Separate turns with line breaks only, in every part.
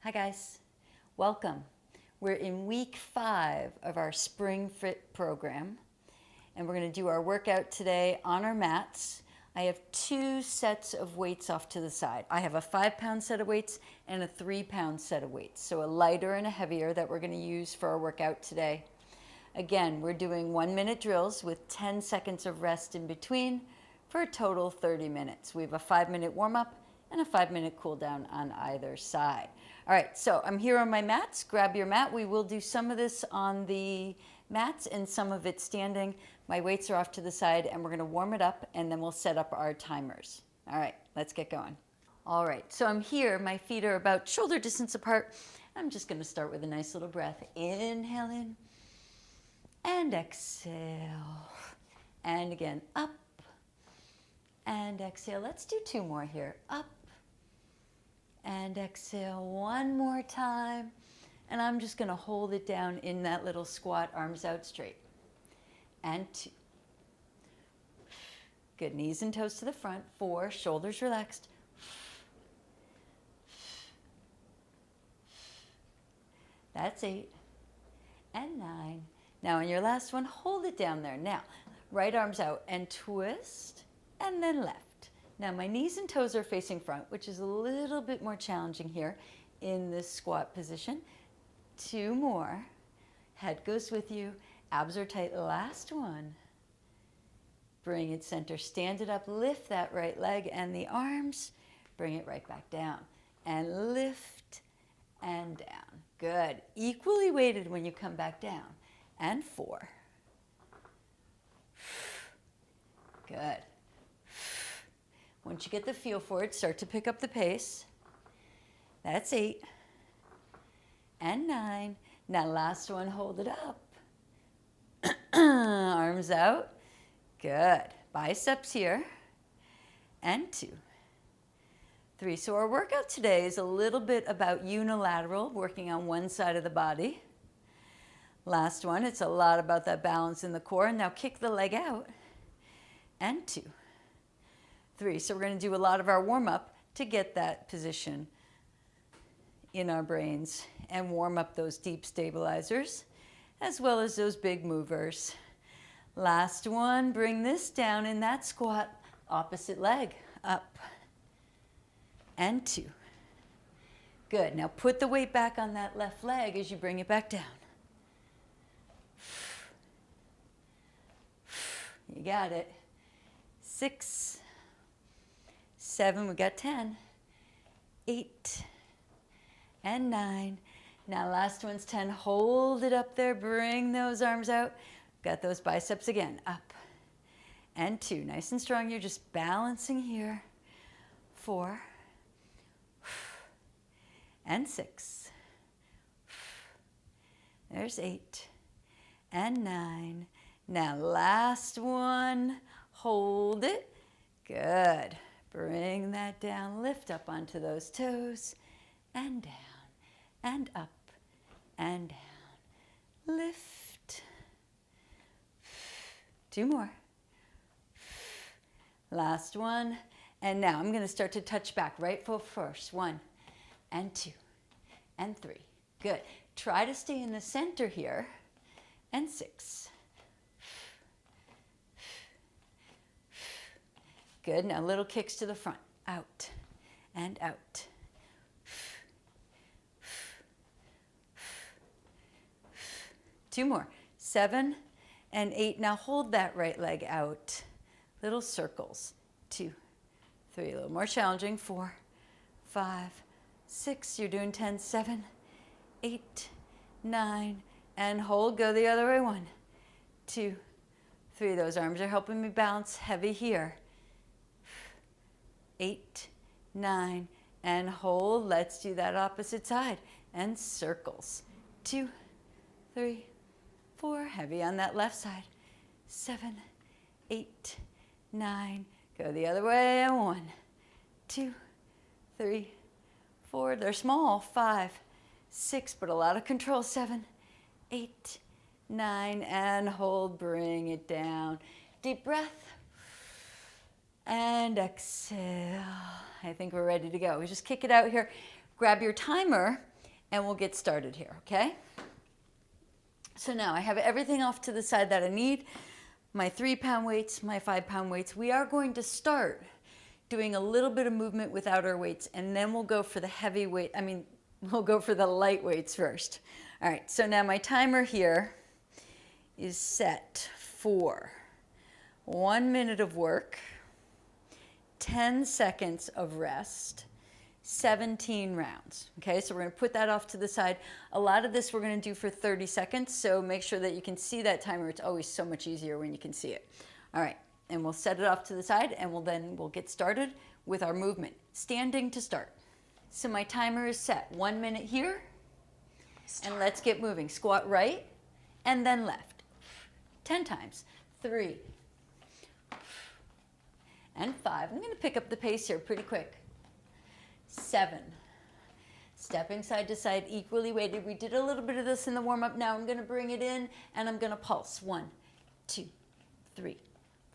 Hi guys, welcome. We're in week 5 of our Spring Phit program, and we're going to do our workout today on our mats. I have 2 sets of weights off to the side. I have a 5-pound set of weights and a 3-pound set of weights, so a lighter and a heavier that we're going to use for our workout today. Again, we're doing 1-minute drills with 10 seconds of rest in between for a total 30 minutes. We have a 5-minute warm-up and a 5-minute cool down on either side. All right, so I'm here on my mats. Grab your mat. We will do some of this on the mats and some of it standing. My weights are off to the side and we're gonna warm it up and then we'll set up our timers. All right, let's get going. All right, so I'm here. My feet are about shoulder distance apart. I'm just gonna start with a nice little breath. Inhale in and exhale. And again, up and exhale. Let's do 2 more here. Up and exhale one more time. And I'm just gonna hold it down in that little squat, arms out straight. And 2. Good, knees and toes to the front. 4, shoulders relaxed. That's 8 and 9. Now on your last one, hold it down there. Now, right arms out and twist and then left. Now my knees and toes are facing front, which is a little bit more challenging here in this squat position. 2 more. Head goes with you. Abs are tight. Last one. Bring it center. Stand it up. Lift that right leg and the arms. Bring it right back down. And lift and down. Good. Equally weighted when you come back down. And 4. Good. Once you get the feel for it, start to pick up the pace. That's 8 and 9. Now last one, hold it up. Arms out. Good. Biceps here. And 2, 3. So our workout today is a little bit about unilateral, working on one side of the body. Last one, it's a lot about that balance in the core. Now kick the leg out. And 2, 3. So we're going to do a lot of our warm-up to get that position in our brains and warm up those deep stabilizers as well as those big movers. Last one, bring this down in that squat, opposite leg, up and 2. Good. Now put the weight back on that left leg as you bring it back down. You got it. 6, 7, we got 10, 8, and 9. Now last one's 10. Hold it up there. Bring those arms out. Got those biceps again. Up and 2. Nice and strong. You're just balancing here. 4 and 6. There's 8 and 9. Now last one. Hold it. Good. Bring that down. Lift up onto those toes. And down. And up. And down. Lift. 2 more. Last one. And now I'm going to start to touch back. Right foot first. 1 and 2 and 3. Good. Try to stay in the center here. And 6. Good. Now little kicks to the front. Out and out. 2 more. 7 and 8. Now hold that right leg out. Little circles. 2, 3. A little more challenging. 4, 5, 6. You're doing 10. 7, 8, 9. And hold. Go the other way. 1, 2, 3. Those arms are helping me balance. Heavy here. 8, 9, and hold. Let's do that opposite side. And circles. 2, 3, 4. Heavy on that left side. 7, 8, 9. Go the other way. And 1, 2, 3, 4. They're small. 5, 6, but a lot of control. 7, 8, 9, and hold. Bring it down. Deep breath. And exhale. I think we're ready to go. We just kick it out here. Grab your timer and we'll get started here, okay? So now I have everything off to the side that I need, my 3-pound weights, my 5-pound weights. We are going to start doing a little bit of movement without our weights, and then we'll go for the heavy weight. We'll go for the light weights first. All right, so now my timer here is set for 1 minute of work, 10 seconds of rest, 17 rounds. Okay, so we're going to put that off to the side. A lot of this we're going to do for 30 seconds, so make sure that you can see that timer. It's always so much easier when you can see it. All right, and we'll set it off to the side, and we'll get started with our movement. Standing to start. So my timer is set. 1 minute here, and let's get moving. Squat right and then left. 10 times. 3 and 5. I'm going to pick up the pace here pretty quick. 7. Stepping side to side, equally weighted. We did a little bit of this in the warm-up. Now I'm going to bring it in, and I'm going to pulse. 1, 2, 3,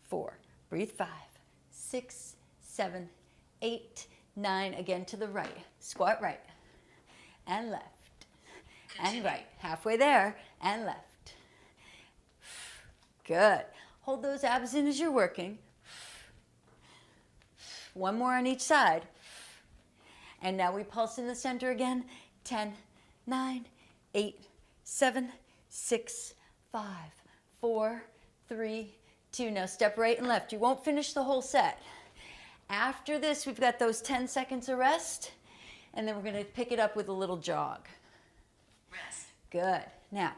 4. Breathe. 5, 6, 7, 8, 9. Again to the right. Squat right and left. And right. Halfway there and left. Good. Hold those abs in as you're working. 1 more on each side. And now we pulse in the center again. 10, 9, 8, 7, 6, 5, 4, 3, 2. Now step right and left. You won't finish the whole set. After this, we've got those 10 seconds of rest, and then we're going to pick it up with a little jog. Rest. Good. Now,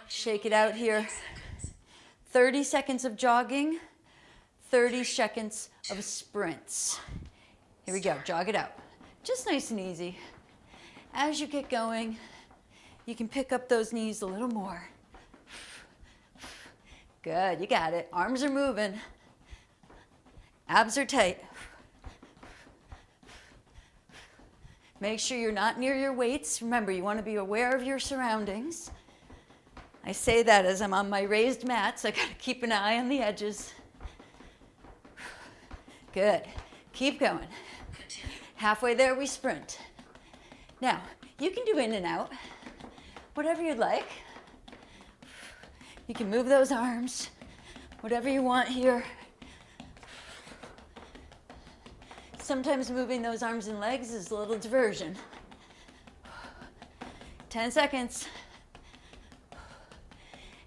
shake it out here. 30 seconds of jogging, 30 seconds of sprints. Here we go. Jog it out. Just nice and easy. As you get going, you can pick up those knees a little more. Good. You got it. Arms are moving. Abs are tight. Make sure you're not near your weights. Remember, you want to be aware of your surroundings. I say that as I'm on my raised mats. I got to keep an eye on the edges. Good. Keep going. Halfway there, we sprint. Now, you can do in and out, whatever you'd like. You can move those arms, whatever you want here. Sometimes moving those arms and legs is a little diversion. 10 seconds.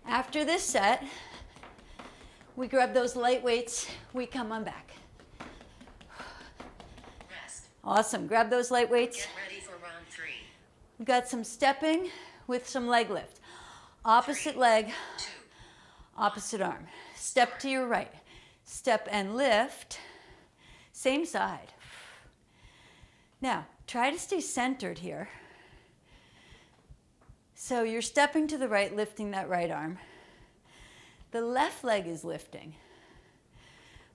After this set, we grab those light weights, we come on back. Rest. Awesome. Grab those light weights.
Get ready for round 3.
We've got some stepping with some leg lift. Opposite leg,
2,
opposite arm. Step to your right. Step and lift. Same side. Now, try to stay centered here. So you're stepping to the right, lifting that right arm. The left leg is lifting,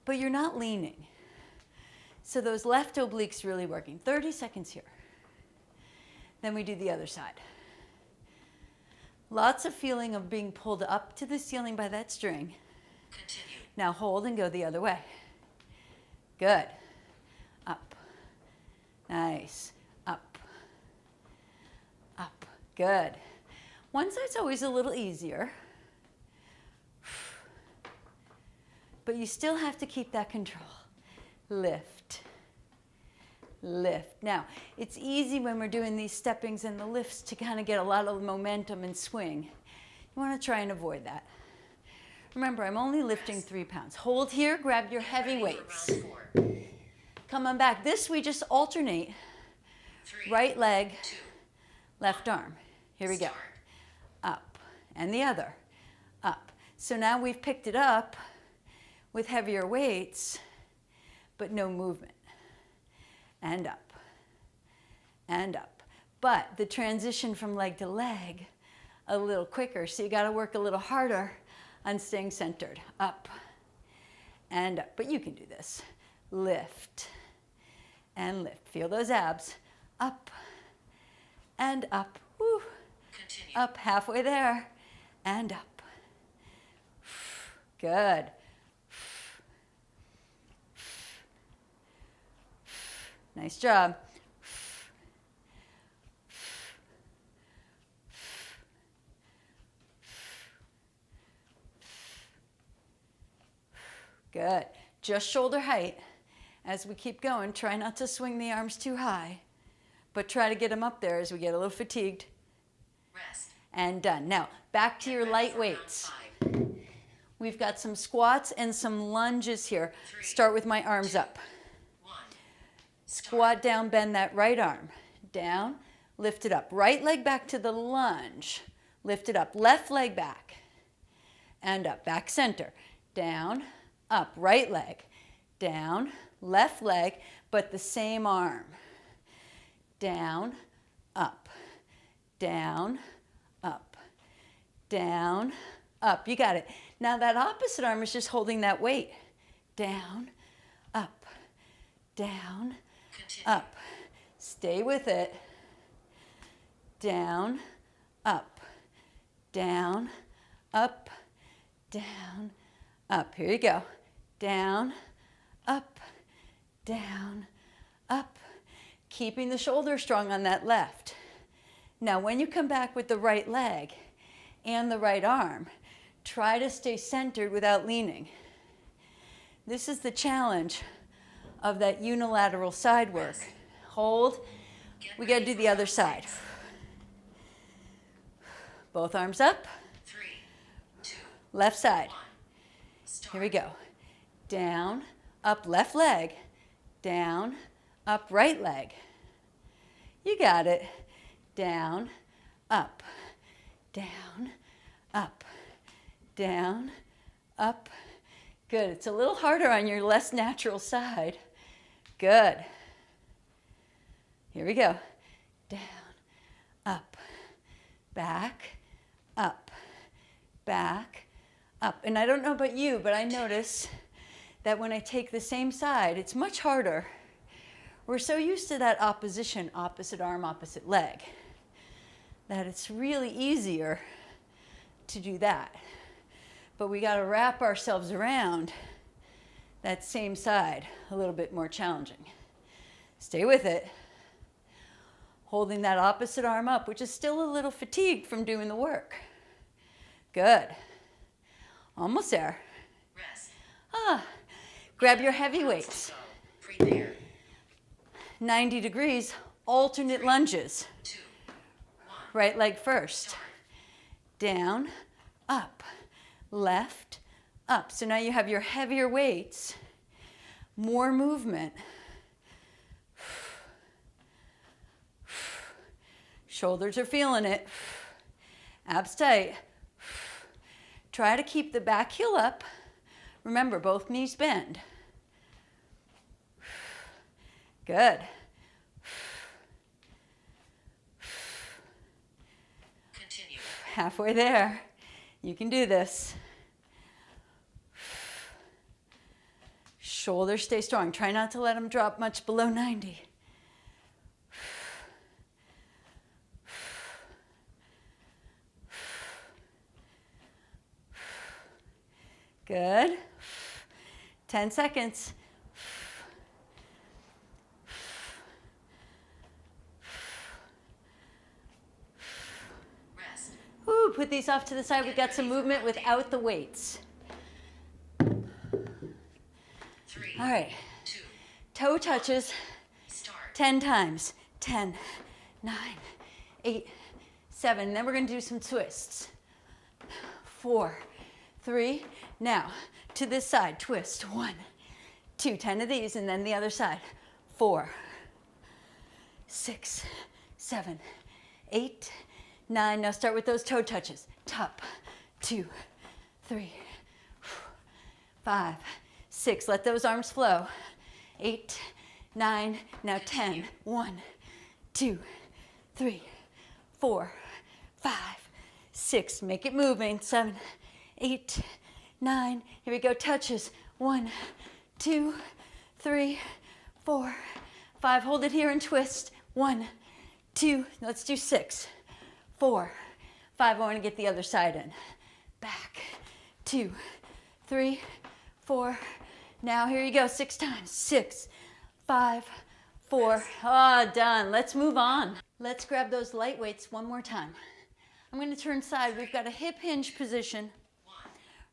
but you're not leaning. So those left obliques really working. 30 seconds here. Then we do the other side. Lots of feeling of being pulled up to the ceiling by that string.
Continue.
Now hold and go the other way. Good. Up. Nice. Up. Up. Good. One side's always a little easier, but you still have to keep that control. Lift. Lift. Now, it's easy when we're doing these steppings and the lifts to kind of get a lot of momentum and swing. You want to try and avoid that. Remember, I'm only lifting 3 pounds. Hold here, grab your heavy weights. Come on back. This we just alternate.
3,
Right leg,
2,
left arm. Here we go. Up. And the other. Up. So now we've picked it up with heavier weights, but no movement. And up. And up. But the transition from leg to leg, a little quicker. So you got to work a little harder on staying centered. Up and up. But you can do this. Lift and lift. Feel those abs. Up and up. Woo.
Continue.
Up, halfway there, and up. Good. Nice job. Good. Just shoulder height. As we keep going, try not to swing the arms too high, but try to get them up there as we get a little fatigued.
Rest.
And done. Now, back to your light
For round
weights.
5.
We've got some squats and some lunges here. Start with my arms up.
1.
Squat down, bend that right arm. Down, lift it up. Right leg back to the lunge. Lift it up. Left leg back. And up. Back center. Down, up. Right leg. Down, left leg, but the same arm. Down, up. Down, up. Down, up. You got it. Now that opposite arm is just holding that weight. Down, up. Down,
Continue.
up. Stay with it. Down, up. Down, up. Down, up. Here you go. Down, up, down, up. Keeping the shoulder strong on that left. Now when you come back with the right leg and the right arm, try to stay centered without leaning. This is the challenge of that unilateral side work. Hold. We got to do the other side. Both arms up.
3, 2,
Left side.
1. Start.
Here we go. Down, up, left leg. Down, up, right leg. You got it. Down, up, down, up, down, up. Good. It's a little harder on your less natural side. Good. Here we go. Down, up, back, up, back, up. And I don't know about you, but I notice that when I take the same side, it's much harder. We're so used to that opposition, opposite arm, opposite leg, that it's really easier to do that. But we got to wrap ourselves around that same side, a little bit more challenging. Stay with it. Holding that opposite arm up, which is still a little fatigued from doing the work. Good. Almost there.
Rest.
Grab your heavy weights.
Prepare.
90 degrees, alternate lunges.
2, 1.
Right leg first. Down, up, left, up. So now you have your heavier weights, more movement. Shoulders are feeling it. Abs tight. Try to keep the back heel up. Remember, both knees bend. Good.
Continue.
Halfway there. You can do this. Shoulders stay strong. Try not to let them drop much below 90. Good. 10 seconds.
Rest.
Woo, put these off to the side. We got some movement without the weights.
3,
All right.
2,
Toe touches
start.
10 times. 10, 9, 8, 7. Then we're going to do some twists. 4, 3. Now, to this side, twist. 1, 2. 10 of these, and then the other side. 4, 6, 7, 8, 9. Now start with those toe touches. Top, 2, 3, 5, 6. Let those arms flow. 8, 9. Now 10. 1, 2, 3, 4, 5, 6. Make it moving. 7, 8, 9. Here we go. Touches. 1, 2, 3, 4, 5. Hold it here and twist. 1, 2. Let's do 6, 4, 5. I want to get the other side in. Back. 2, 3, 4. Now here you go. 6 times. 6, 5, 4. Ah, done. Let's move on. Let's grab those light weights one more time. I'm going to turn side. We've got a hip hinge position.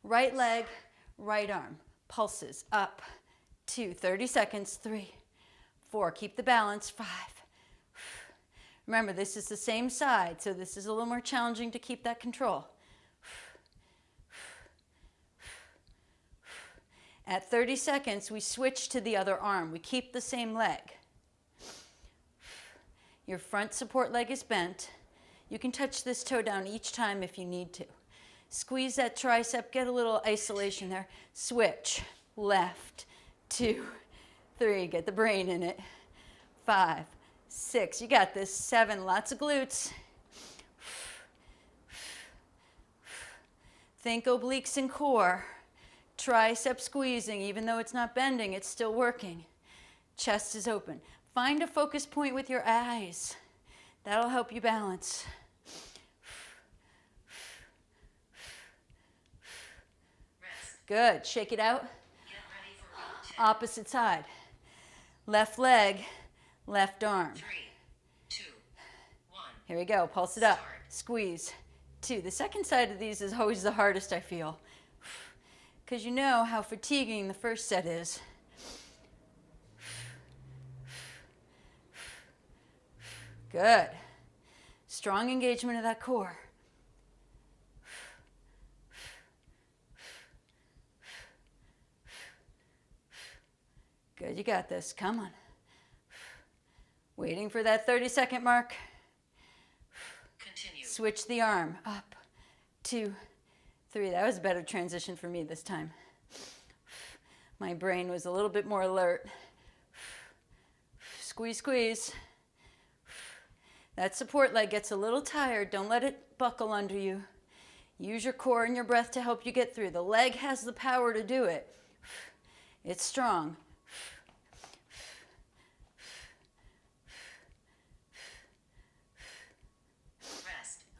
Right leg, right arm. pulses. Up, 2, 30 seconds, 3, 4. Keep the balance, 5. Remember, this is the same side, so this is a little more challenging to keep that control. At 30 seconds, we switch to the other arm. We keep the same leg. Your front support leg is bent. You can touch this toe down each time if you need to. Squeeze that tricep, get a little isolation there. Switch, left, 2, 3, get the brain in it. 5, 6, you got this. 7, lots of glutes. Think obliques and core. Tricep squeezing, even though it's not bending, it's still working. Chest is open. Find a focus point with your eyes. That'll help you balance.
Rest.
Good. Shake it out.
Get ready for round 10.
Opposite side. Left leg, left arm.
3, 2, 1.
Here we go. Pulse it up.
Start.
Squeeze. 2. The second side of these is always the hardest, I feel, because you know how fatiguing the first set is. Good. Strong engagement of that core. Good, you got this. Come on. Waiting for that 30-second mark.
Continue.
Switch the arm. Up, 2, 3. That was a better transition for me this time. My brain was a little bit more alert. Squeeze, squeeze. That support leg gets a little tired. Don't let it buckle under you. Use your core and your breath to help you get through. The leg has the power to do it. It's strong.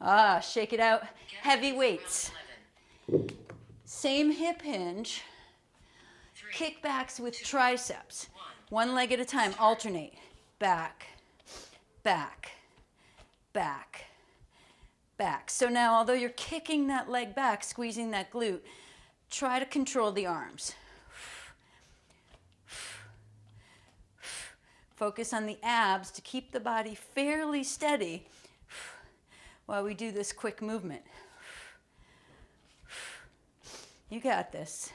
Rest.
Shake it out.
Get
Heavy
ready for
weights.
round 11.
Same hip hinge.
3,
Kickbacks with triceps.
1.
One leg at a time. Alternate. Back, back, back, back. So now, although you're kicking that leg back, squeezing that glute, try to control the arms. Focus on the abs to keep the body fairly steady while we do this quick movement. You got this.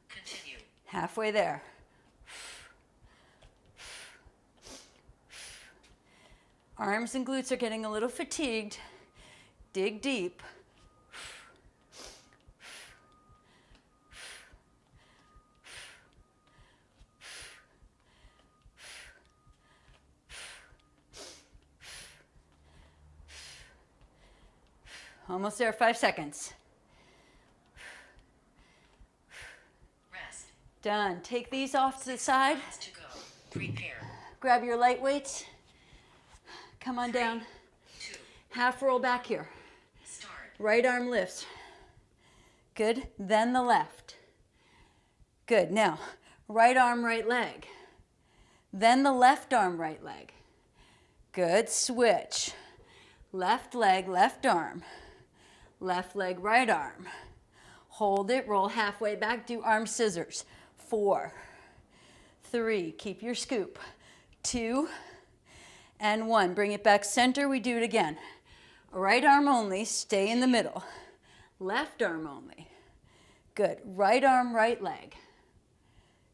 Continue.
Halfway there. Arms and glutes are getting a little fatigued. Dig deep. Almost there, 5 seconds.
Rest.
Done. Take these off to the side.
Rounds to go. Prepare.
Grab your light weights. Come on down.
2.
Half roll back here.
Start.
Right arm lifts. Good. Then the left. Good. Now, right arm, right leg. Then the left arm, right leg. Good. Switch. Left leg, left arm. Left leg, right arm. Hold it. Roll halfway back. Do arm scissors. 4, 3. Keep your scoop. 2 and 1. Bring it back center. We do it again. Right arm only. Stay in the middle. Left arm only. Good. Right arm, right leg.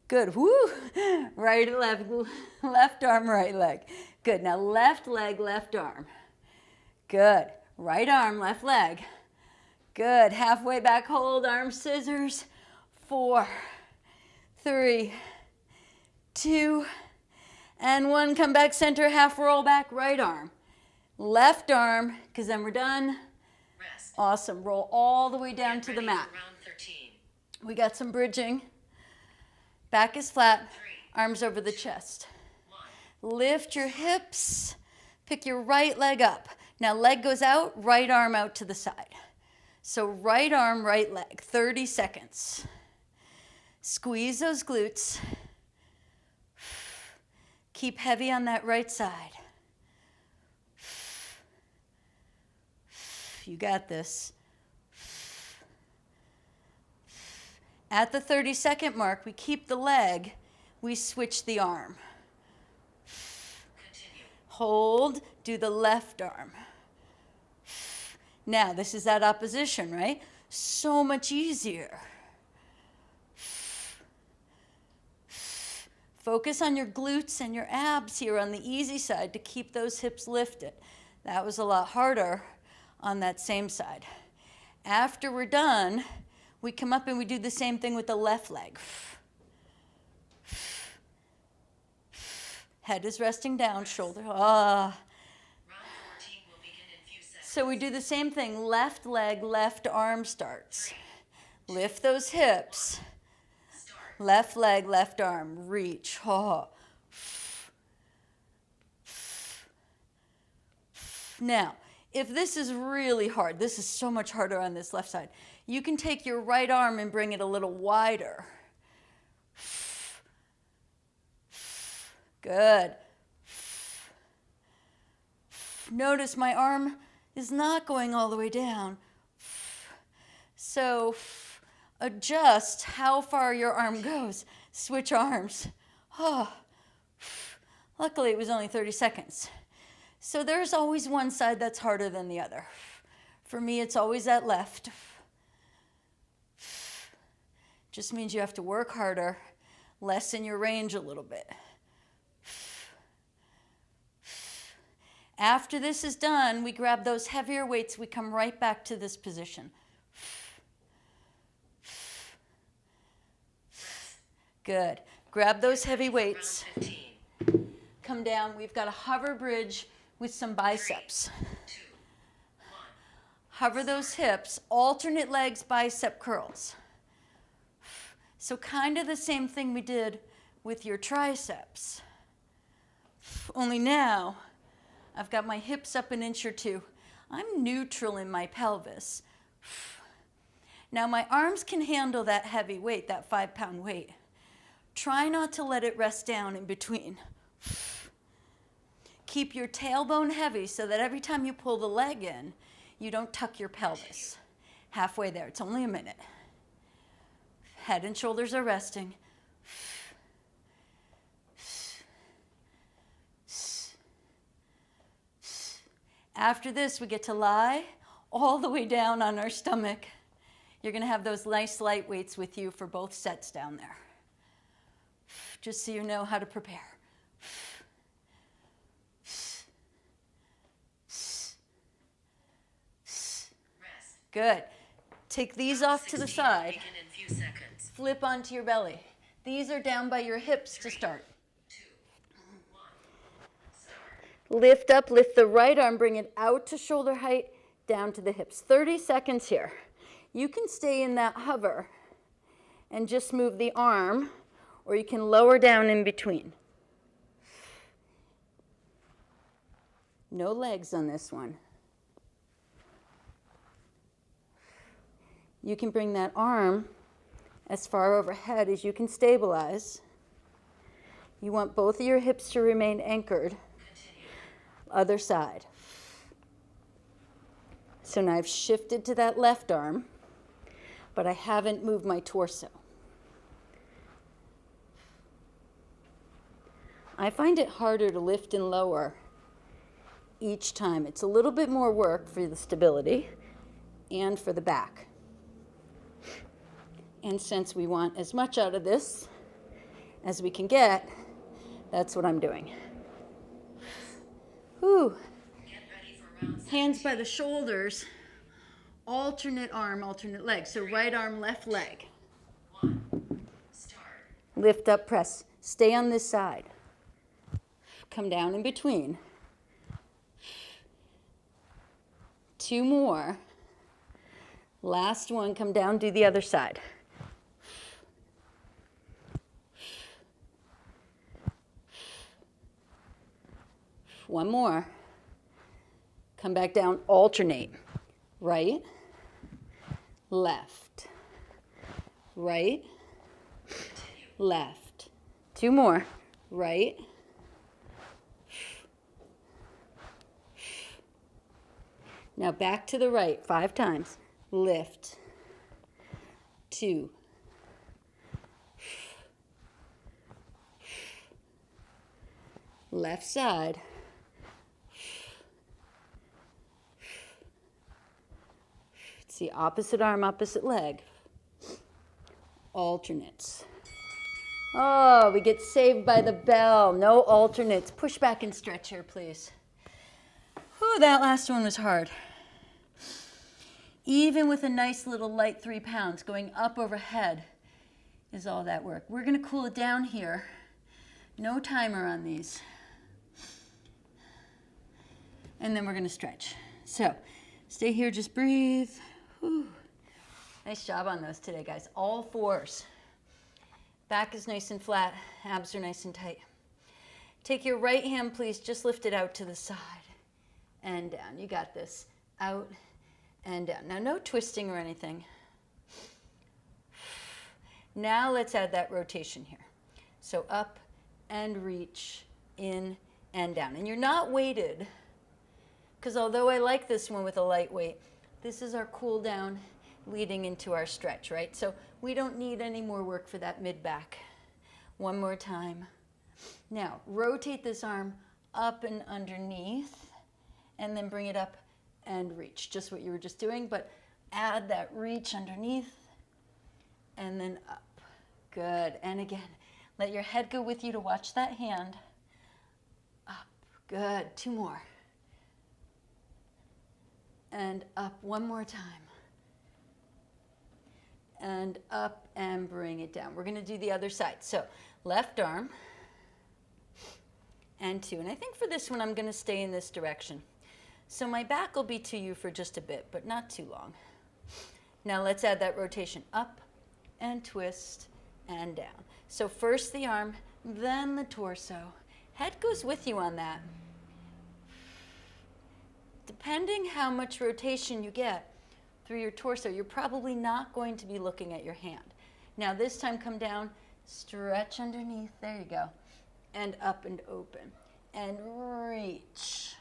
Good. Woo! Right, left arm, right leg. Good. Now left leg, left arm. Good. Right arm, left leg. Good. Halfway back, hold, arm scissors. 4, 3, 2, and 1. Come back center, half roll back, right arm. Left arm, because then we're done.
Rest.
Awesome. Roll all the way down
Get
to the
ready
mat.
for round 13.
We got some bridging. Back is flat,
3,
arms over the chest.
1.
Lift your hips. Pick your right leg up. Now leg goes out, right arm out to the side. So right arm, right leg, 30 seconds. Squeeze those glutes. Keep heavy on that right side. You got this. At the 30-second mark, we keep the leg, we switch the arm.
Continue.
Hold, do the left arm. Now, this is that opposition, right? So much easier. Focus on your glutes and your abs here on the easy side to keep those hips lifted. That was a lot harder on that same side. After we're done, we come up and we do the same thing with the left leg. Head is resting down, shoulder.
Round 14 will begin in few seconds.
So we do the same thing. Left leg, left arm starts. Lift those hips.
Start.
Left leg, left arm, reach. Now, if this is really hard, this is so much harder on this left side, you can take your right arm and bring it a little wider. Good. Notice my arm is not going all the way down. So adjust how far your arm goes. Switch arms. Luckily, it was only 30 seconds. So there's always one side that's harder than the other. For me, it's always that left. Just means you have to work harder, lessen your range a little bit. After this is done, we grab those heavier weights, we come right back to this position. Good. Grab those heavy weights.
Round 15.
Come down. We've got a hover bridge with some biceps.
2, 1.
Hover those hips, alternate legs, bicep curls. So kind of the same thing we did with your triceps. Only now, I've got my hips up an inch or two. I'm neutral in my pelvis. Now my arms can handle that heavy weight, that 5-pound weight. Try not to let it rest down in between. Keep your tailbone heavy so that every time you pull the leg in, you don't tuck your pelvis. Halfway there, it's only a minute. Head and shoulders are resting. After this, we get to lie all the way down on our stomach. You're going to have those nice light weights with you for both sets down there. Just so you know how to prepare.
Rest.
Good. Take these off to the
16 will
side.
begin in few seconds.
Flip onto your belly. These are down by your hips to start.
2, 1. Start.
Lift up, lift the right arm, bring it out to shoulder height, down to the hips. 30 seconds here. You can stay in that hover and just move the arm, or you can lower down in between. No legs on this one. You can bring that arm as far overhead as you can stabilize. You want both of your hips to remain anchored.
Continue.
Other side. So now I've shifted to that left arm, but I haven't moved my torso. I find it harder to lift and lower each time. It's a little bit more work for the stability and for the back. And since we want as much out of this as we can get, that's what I'm doing. Whew.
Get ready for round 17.
Hands by the shoulders, alternate arm, alternate leg. So right arm, left leg.
1. Start.
Lift up, press. Stay on this side. Come down in between. 2 more. Last one, come down, do the other side. One more. Come back down, alternate. Right, left, right, left. 2 more. Right, now back to the right 5 times. Lift, 2, Left side. It's the opposite arm, opposite leg. Alternates. Oh, we get saved by the bell. No alternates. Push back and stretch here, please. Whew, that last one was hard. Even with a nice little light 3 pounds, going up overhead is all that work. We're going to cool it down here. No timer on these. And then we're going to stretch. So stay here, just breathe. Whew. Nice job on those today, guys. All fours. Back is nice and flat, abs are nice and tight. Take your right hand, please, just lift it out to the side and down. You got this. Out and down. Now, no twisting or anything. Now let's add that rotation here. So up and reach, in and down. And you're not weighted, because although I like this one with a light weight, this is our cool down leading into our stretch, right? So we don't need any more work for that mid back. One more time. Now, rotate this arm up and underneath, and then bring it up and reach. Just what you were just doing, but add that reach underneath, and then up. Good. And again, let your head go with you to watch that hand. Up. Good. 2 more. And up one more time. And up and bring it down. We're going to do the other side. So left arm and 2. And I think for this one, I'm going to stay in this direction. So my back will be to you for just a bit, but not too long. Now let's add that rotation up and twist and down. So first the arm, then the torso. Head goes with you on that. Depending how much rotation you get through your torso, you're probably not going to be looking at your hand. Now this time come down, stretch underneath, there you go, and up and open, and reach,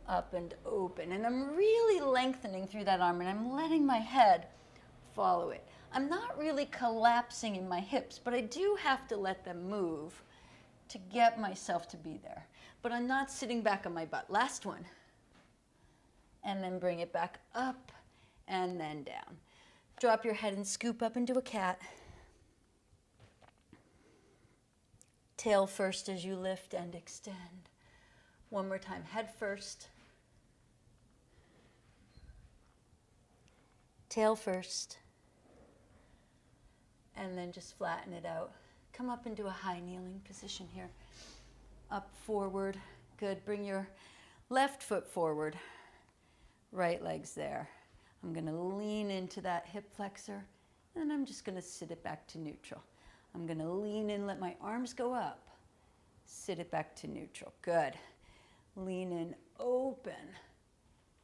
up and open. And I'm really lengthening through that arm, and I'm letting my head follow it. I'm not really collapsing in my hips, but I do have to let them move to get myself to be there. But I'm not sitting back on my butt. Last one. And then bring it back up and then down. Drop your head and scoop up into a cat. Tail first as you lift and extend. One more time, head first. Tail first. And then just flatten it out. Come up into a high kneeling position here. Up, forward. Good. Bring your left foot forward. Right leg's there. I'm going to lean into that hip flexor, and I'm just going to sit it back to neutral. I'm going to lean in, let my arms go up. Sit it back to neutral. Good. Lean in, open.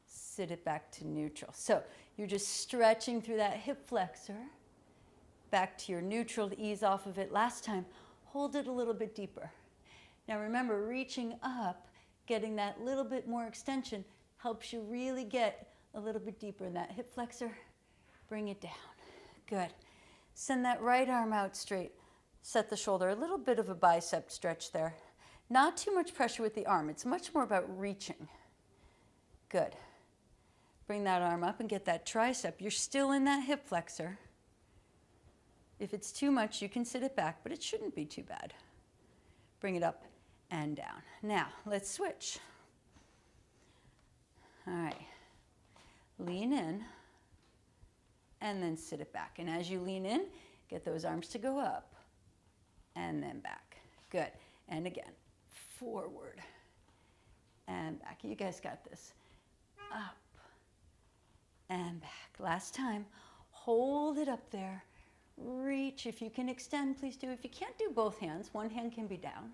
Sit it back to neutral. So you're just stretching through that hip flexor. Back to your neutral to ease off of it. Last time, hold it a little bit deeper. Now remember, reaching up, getting that little bit more extension helps you really get a little bit deeper in that hip flexor. Bring it down. Good. Send that right arm out straight. Set the shoulder. A little bit of a bicep stretch there. Not too much pressure with the arm. It's much more about reaching. Good. Bring that arm up and get that tricep. You're still in that hip flexor. If it's too much, you can sit it back, but it shouldn't be too bad. Bring it up and down. Now, let's switch. All right. Lean in, and then sit it back. And as you lean in, get those arms to go up, and then back. Good. And again, forward and back. You guys got this. Up and back. Last time, hold it up there. Reach. If you can extend, please do. If you can't do both hands, one hand can be down.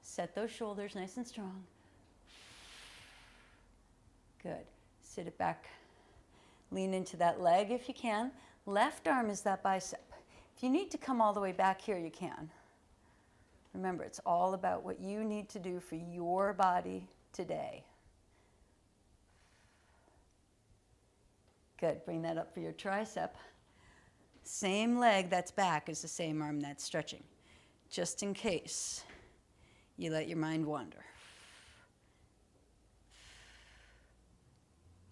Set those shoulders nice and strong. Good. Sit it back. Lean into that leg if you can. Left arm is that bicep. If you need to come all the way back here, you can. Remember, it's all about what you need to do for your body today. Good. Bring that up for your tricep. Same leg that's back is the same arm that's stretching. Just in case you let your mind wander.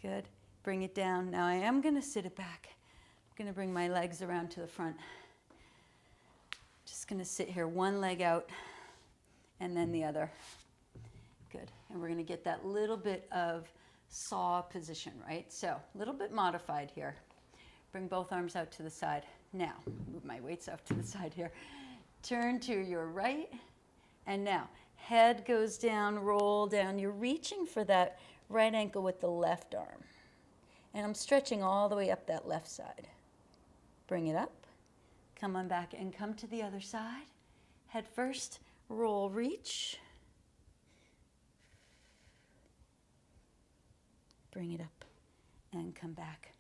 Good. Bring it down. Now I am going to sit it back. I'm going to bring my legs around to the front. Just going to sit here, one leg out and then the other. Good. And we're going to get that little bit of saw position, right? So a little bit modified here. Bring both arms out to the side. Now, move my weights off to the side here. Turn to your right. And now, head goes down, roll down. You're reaching for that right ankle with the left arm. And I'm stretching all the way up that left side. Bring it up. Come on back and come to the other side. Head first, roll, reach. Bring it up and come back.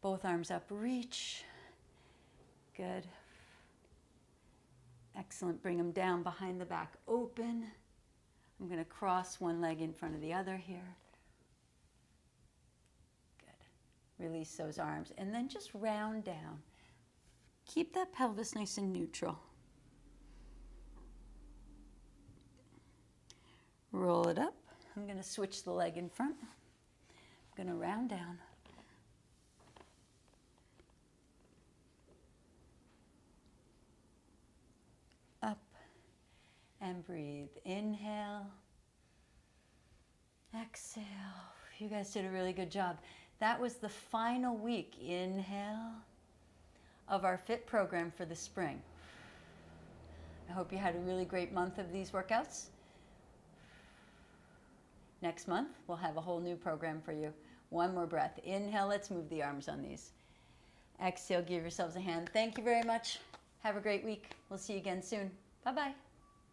Both arms up, reach. Good. Excellent. Bring them down behind the back, open. I'm going to cross one leg in front of the other here. Good. Release those arms and then just round down. Keep that pelvis nice and neutral. Roll it up. I'm going to switch the leg in front. I'm going to round down. Up and breathe. Inhale. Exhale. You guys did a really good job. That was the final week. Inhale. Of our Phit program for the spring. I hope you had a really great month of these workouts. Next month, we'll have a whole new program for you. One more breath. Inhale, let's move the arms on these. Exhale, give yourselves a hand. Thank you very much. Have a great week. We'll see you again soon. Bye-bye.